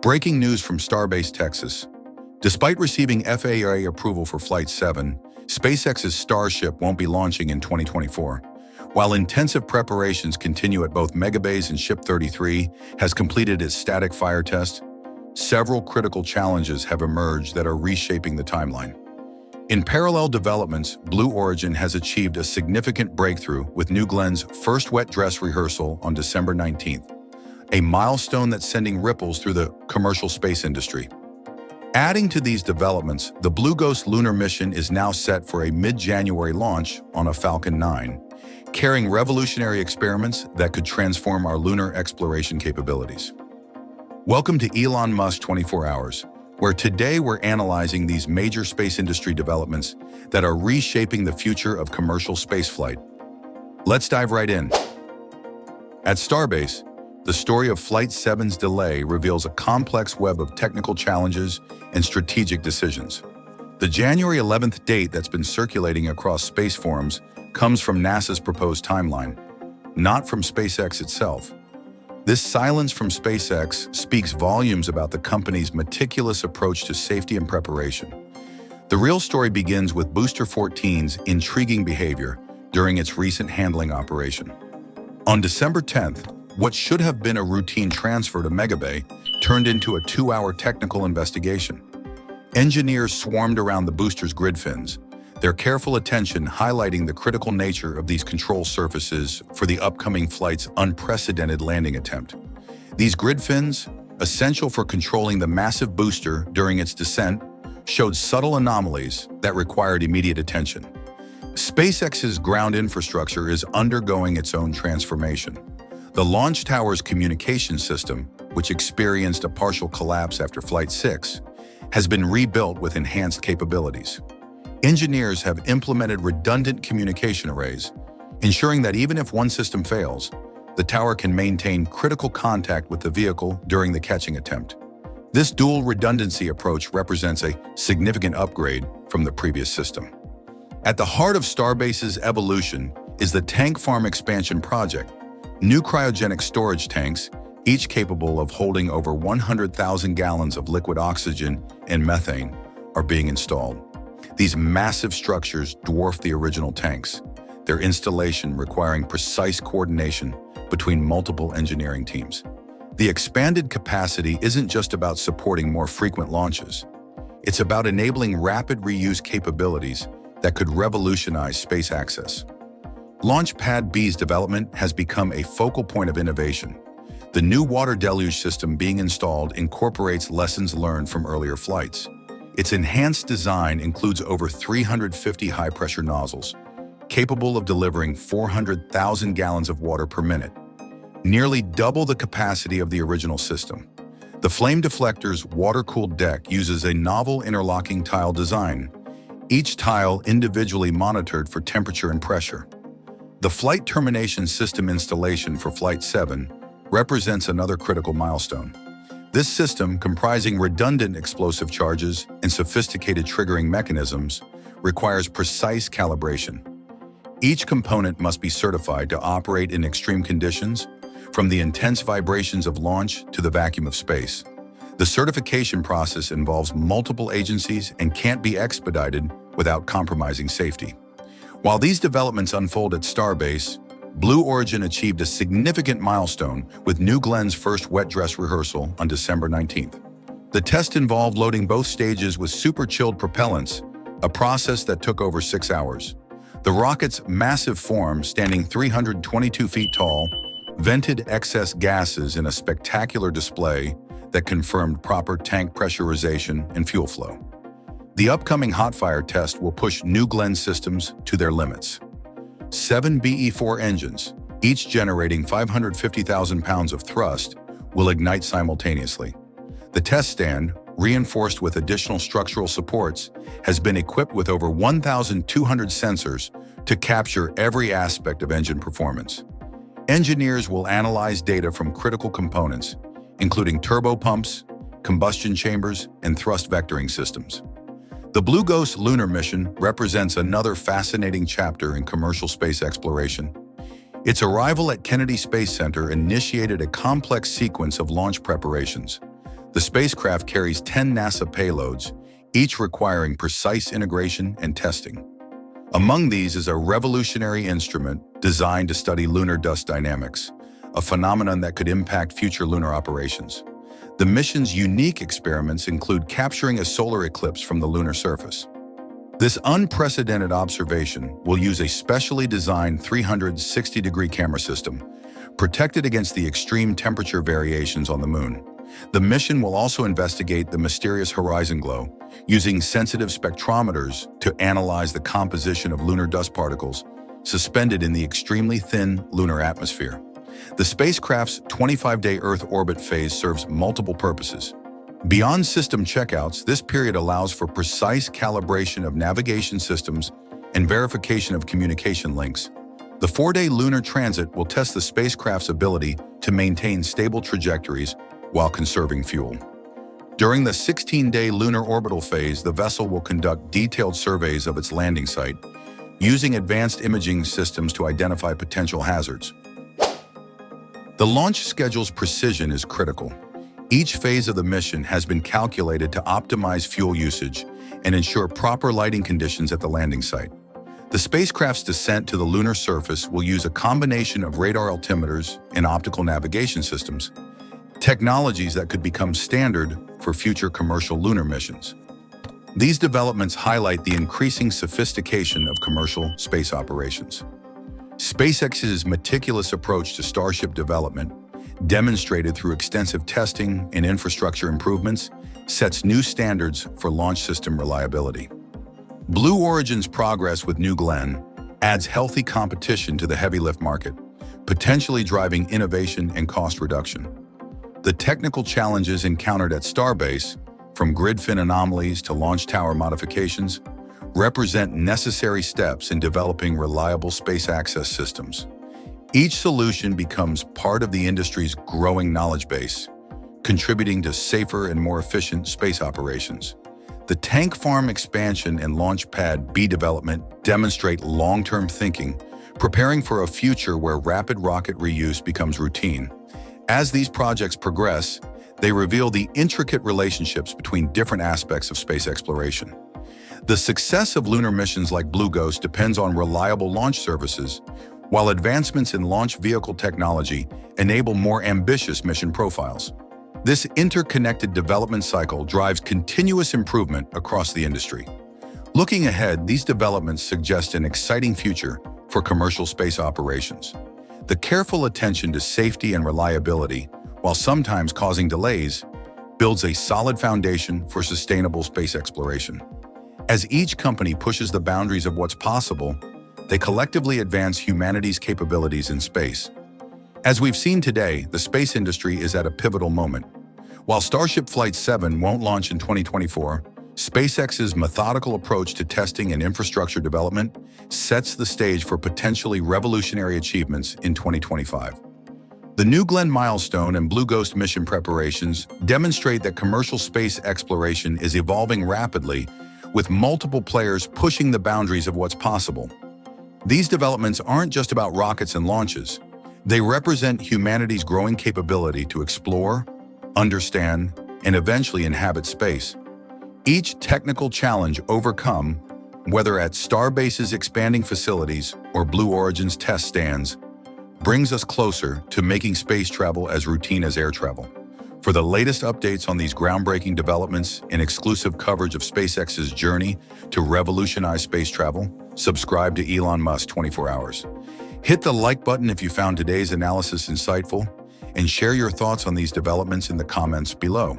Breaking news from Starbase, Texas. Despite receiving FAA approval for Flight 7, SpaceX's Starship won't be launching in 2024. While intensive preparations continue at both Megabase and Ship 33 has completed its static fire test, several critical challenges have emerged that are reshaping the timeline. In parallel developments, Blue Origin has achieved a significant breakthrough with New Glen's first wet dress rehearsal on December 19th, a milestone that's sending ripples through the commercial space industry. Adding to these developments, the Blue Ghost lunar mission is now set for a mid-January launch on a Falcon 9, carrying revolutionary experiments that could transform our lunar exploration capabilities. Welcome to Elon Musk 24 Hours, where today we're analyzing these major space industry developments that are reshaping the future of commercial spaceflight. Let's dive right in. At Starbase, the story of Flight 7's delay reveals a complex web of technical challenges and strategic decisions. The January 11th date that's been circulating across space forums comes from NASA's proposed timeline, not from SpaceX itself. This silence from SpaceX speaks volumes about the company's meticulous approach to safety and preparation. The real story begins with Booster 14's intriguing behavior during its recent handling operation. On December 10th, what should have been a routine transfer to Megabay turned into a 2-hour technical investigation. Engineers swarmed around the booster's grid fins, their careful attention highlighting the critical nature of these control surfaces for the upcoming flight's unprecedented landing attempt. These grid fins, essential for controlling the massive booster during its descent, showed subtle anomalies that required immediate attention. SpaceX's ground infrastructure is undergoing its own transformation. The launch tower's communication system, which experienced a partial collapse after Flight 6, has been rebuilt with enhanced capabilities. Engineers have implemented redundant communication arrays, ensuring that even if one system fails, the tower can maintain critical contact with the vehicle during the catching attempt. This dual redundancy approach represents a significant upgrade from the previous system. At the heart of Starbase's evolution is the tank farm expansion project. New cryogenic storage tanks, each capable of holding over 100,000 gallons of liquid oxygen and methane, are being installed. These massive structures dwarf the original tanks, their installation requiring precise coordination between multiple engineering teams. The expanded capacity isn't just about supporting more frequent launches. It's about enabling rapid reuse capabilities that could revolutionize space access. Launch Pad B's development has become a focal point of innovation. The new water deluge system being installed incorporates lessons learned from earlier flights. Its enhanced design includes over 350 high-pressure nozzles, capable of delivering 400,000 gallons of water per minute, nearly double the capacity of the original system. The flame deflector's water-cooled deck uses a novel interlocking tile design, each tile individually monitored for temperature and pressure. The flight termination system installation for Flight 7 represents another critical milestone. This system, comprising redundant explosive charges and sophisticated triggering mechanisms, requires precise calibration. Each component must be certified to operate in extreme conditions, from the intense vibrations of launch to the vacuum of space. The certification process involves multiple agencies and can't be expedited without compromising safety. While these developments unfold at Starbase, Blue Origin achieved a significant milestone with New Glen's first wet dress rehearsal on December 19th. The test involved loading both stages with super-chilled propellants, a process that took over 6 hours. The rocket's massive form, standing 322 feet tall, vented excess gases in a spectacular display that confirmed proper tank pressurization and fuel flow. The upcoming hot fire test will push New Glen systems to their limits. 7 BE-4 engines, each generating 550,000 pounds of thrust, will ignite simultaneously. The test stand, reinforced with additional structural supports, has been equipped with over 1,200 sensors to capture every aspect of engine performance. Engineers will analyze data from critical components, including turbopumps, combustion chambers, and thrust vectoring systems. The Blue Ghost lunar mission represents another fascinating chapter in commercial space exploration. Its arrival at Kennedy Space Center initiated a complex sequence of launch preparations. The spacecraft carries 10 NASA payloads, each requiring precise integration and testing. Among these is a revolutionary instrument designed to study lunar dust dynamics, a phenomenon that could impact future lunar operations. The mission's unique experiments include capturing a solar eclipse from the lunar surface. This unprecedented observation will use a specially designed 360-degree camera system, protected against the extreme temperature variations on the moon. The mission will also investigate the mysterious horizon glow, using sensitive spectrometers to analyze the composition of lunar dust particles suspended in the extremely thin lunar atmosphere. The spacecraft's 25-day Earth orbit phase serves multiple purposes. Beyond system checkouts, this period allows for precise calibration of navigation systems and verification of communication links. The 4-day lunar transit will test the spacecraft's ability to maintain stable trajectories while conserving fuel. During the 16-day lunar orbital phase, the vessel will conduct detailed surveys of its landing site, using advanced imaging systems to identify potential hazards. The launch schedule's precision is critical. Each phase of the mission has been calculated to optimize fuel usage and ensure proper lighting conditions at the landing site. The spacecraft's descent to the lunar surface will use a combination of radar altimeters and optical navigation systems, technologies that could become standard for future commercial lunar missions. These developments highlight the increasing sophistication of commercial space operations. SpaceX's meticulous approach to Starship development, demonstrated through extensive testing and infrastructure improvements, sets new standards for launch system reliability. Blue Origin's progress with New Glenn adds healthy competition to the heavy lift market, potentially driving innovation and cost reduction. The technical challenges encountered at Starbase, from grid fin anomalies to launch tower modifications, represent necessary steps in developing reliable space access systems. Each solution becomes part of the industry's growing knowledge base, contributing to safer and more efficient space operations. The tank farm expansion and launch pad B development demonstrate long-term thinking, preparing for a future where rapid rocket reuse becomes routine. As these projects progress, they reveal the intricate relationships between different aspects of space exploration. The success of lunar missions like Blue Ghost depends on reliable launch services, while advancements in launch vehicle technology enable more ambitious mission profiles. This interconnected development cycle drives continuous improvement across the industry. Looking ahead, these developments suggest an exciting future for commercial space operations. The careful attention to safety and reliability, while sometimes causing delays, builds a solid foundation for sustainable space exploration. As each company pushes the boundaries of what's possible, they collectively advance humanity's capabilities in space. As we've seen today, the space industry is at a pivotal moment. While Starship Flight 7 won't launch in 2024, SpaceX's methodical approach to testing and infrastructure development sets the stage for potentially revolutionary achievements in 2025. The New Glenn milestone and Blue Ghost mission preparations demonstrate that commercial space exploration is evolving rapidly, with multiple players pushing the boundaries of what's possible. These developments aren't just about rockets and launches. They represent humanity's growing capability to explore, understand, and eventually inhabit space. Each technical challenge overcome, whether at Starbase's expanding facilities or Blue Origin's test stands, brings us closer to making space travel as routine as air travel. For the latest updates on these groundbreaking developments and exclusive coverage of SpaceX's journey to revolutionize space travel, subscribe to Elon Musk 24 Hours. Hit the like button if you found today's analysis insightful, and share your thoughts on these developments in the comments below.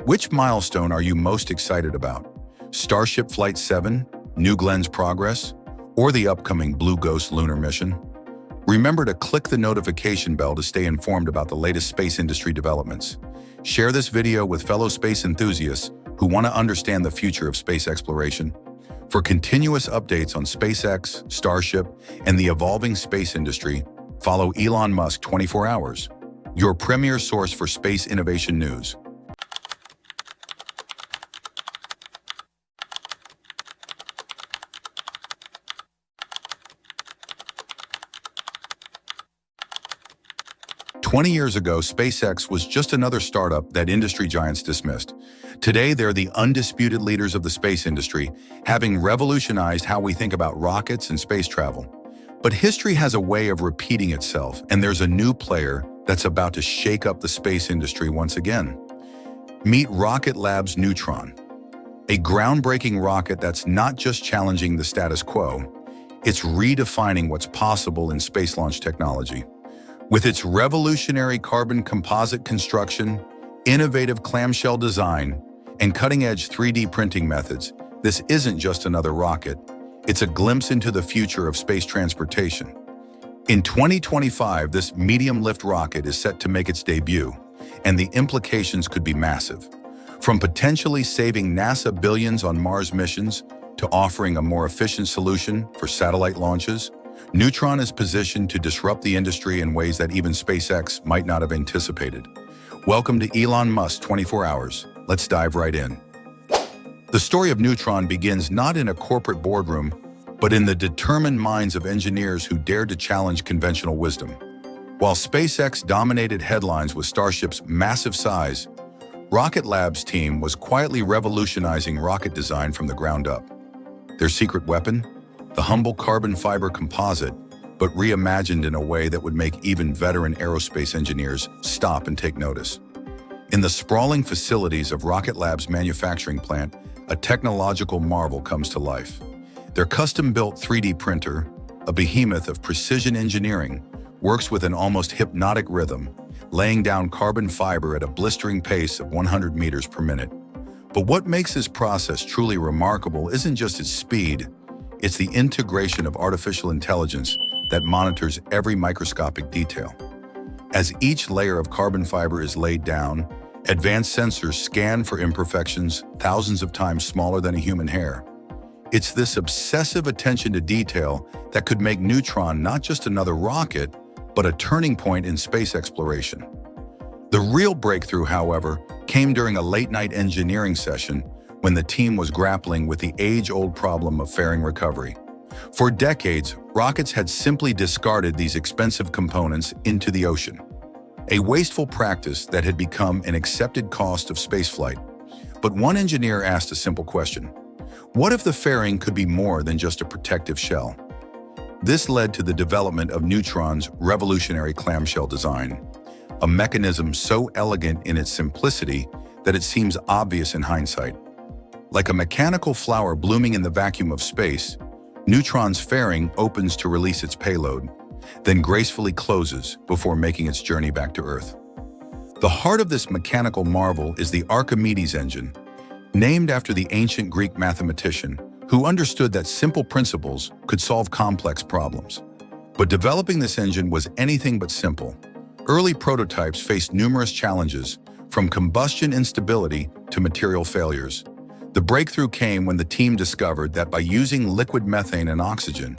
Which milestone are you most excited about? Starship Flight 7, New Glenn's progress, or the upcoming Blue Ghost lunar mission? Remember to click the notification bell to stay informed about the latest space industry developments. Share this video with fellow space enthusiasts who want to understand the future of space exploration. For continuous updates on SpaceX, Starship, and the evolving space industry, follow Elon Musk 24 Hours, your premier source for space innovation news. 20 years ago, SpaceX was just another startup that industry giants dismissed. Today, they're the undisputed leaders of the space industry, having revolutionized how we think about rockets and space travel. But history has a way of repeating itself, and there's a new player that's about to shake up the space industry once again. Meet Rocket Lab's Neutron, a groundbreaking rocket that's not just challenging the status quo, it's redefining what's possible in space launch technology. With its revolutionary carbon composite construction, innovative clamshell design, and cutting-edge 3D printing methods, this isn't just another rocket. It's a glimpse into the future of space transportation. In 2025, this medium-lift rocket is set to make its debut, and the implications could be massive. From potentially saving NASA billions on Mars missions to offering a more efficient solution for satellite launches, Neutron is positioned to disrupt the industry in ways that even SpaceX might not have anticipated. Welcome to Elon Musk's 24 Hours. Let's dive right in. The story of Neutron begins not in a corporate boardroom, but in the determined minds of engineers who dared to challenge conventional wisdom. While SpaceX dominated headlines with Starship's massive size, Rocket Lab's team was quietly revolutionizing rocket design from the ground up. Their secret weapon? The humble carbon fiber composite, but reimagined in a way that would make even veteran aerospace engineers stop and take notice. In the sprawling facilities of Rocket Lab's manufacturing plant, a technological marvel comes to life. Their custom-built 3D printer, a behemoth of precision engineering, works with an almost hypnotic rhythm, laying down carbon fiber at a blistering pace of 100 meters per minute. But what makes this process truly remarkable isn't just its speed, it's the integration of artificial intelligence that monitors every microscopic detail. As each layer of carbon fiber is laid down, advanced sensors scan for imperfections thousands of times smaller than a human hair. It's this obsessive attention to detail that could make Neutron not just another rocket, but a turning point in space exploration. The real breakthrough, however, came during a late-night engineering session when the team was grappling with the age-old problem of fairing recovery. For decades, rockets had simply discarded these expensive components into the ocean, a wasteful practice that had become an accepted cost of spaceflight. But one engineer asked a simple question: what if the fairing could be more than just a protective shell? This led to the development of Neutron's revolutionary clamshell design, a mechanism so elegant in its simplicity that it seems obvious in hindsight. Like a mechanical flower blooming in the vacuum of space, Neutron's fairing opens to release its payload, then gracefully closes before making its journey back to Earth. The heart of this mechanical marvel is the Archimedes engine, named after the ancient Greek mathematician who understood that simple principles could solve complex problems. But developing this engine was anything but simple. Early prototypes faced numerous challenges, from combustion instability to material failures. The breakthrough came when the team discovered that by using liquid methane and oxygen,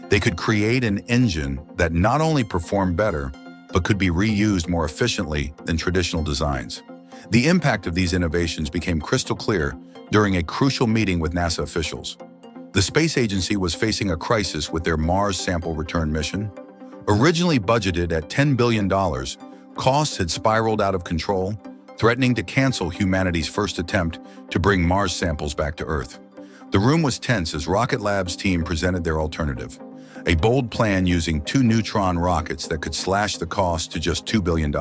they could create an engine that not only performed better, but could be reused more efficiently than traditional designs. The impact of these innovations became crystal clear during a crucial meeting with NASA officials. The space agency was facing a crisis with their Mars sample return mission. Originally budgeted at $10 billion, costs had spiraled out of control, threatening to cancel humanity's first attempt to bring Mars samples back to Earth. The room was tense as Rocket Lab's team presented their alternative, a bold plan using 2 Neutron rockets that could slash the cost to just $2 billion.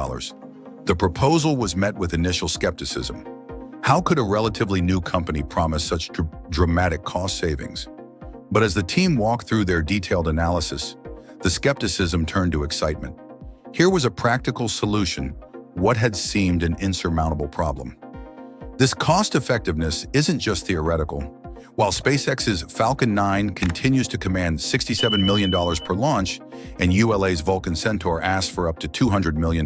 The proposal was met with initial skepticism. How could a relatively new company promise such dramatic cost savings? But as the team walked through their detailed analysis, the skepticism turned to excitement. Here was a practical solution, what had seemed an insurmountable problem. This cost-effectiveness isn't just theoretical. While SpaceX's Falcon 9 continues to command $67 million per launch, and ULA's Vulcan Centaur asks for up to $200 million,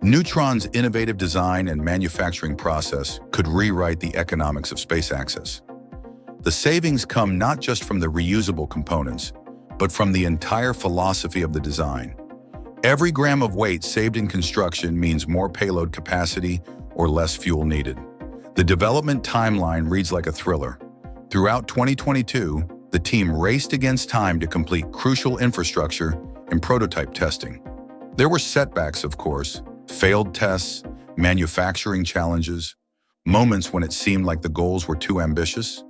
Neutron's innovative design and manufacturing process could rewrite the economics of space access. The savings come not just from the reusable components, but from the entire philosophy of the design. Every gram of weight saved in construction means more payload capacity or less fuel needed. The development timeline reads like a thriller. Throughout 2022, the team raced against time to complete crucial infrastructure and prototype testing. There were setbacks, of course, failed tests, manufacturing challenges, moments when it seemed like the goals were too ambitious.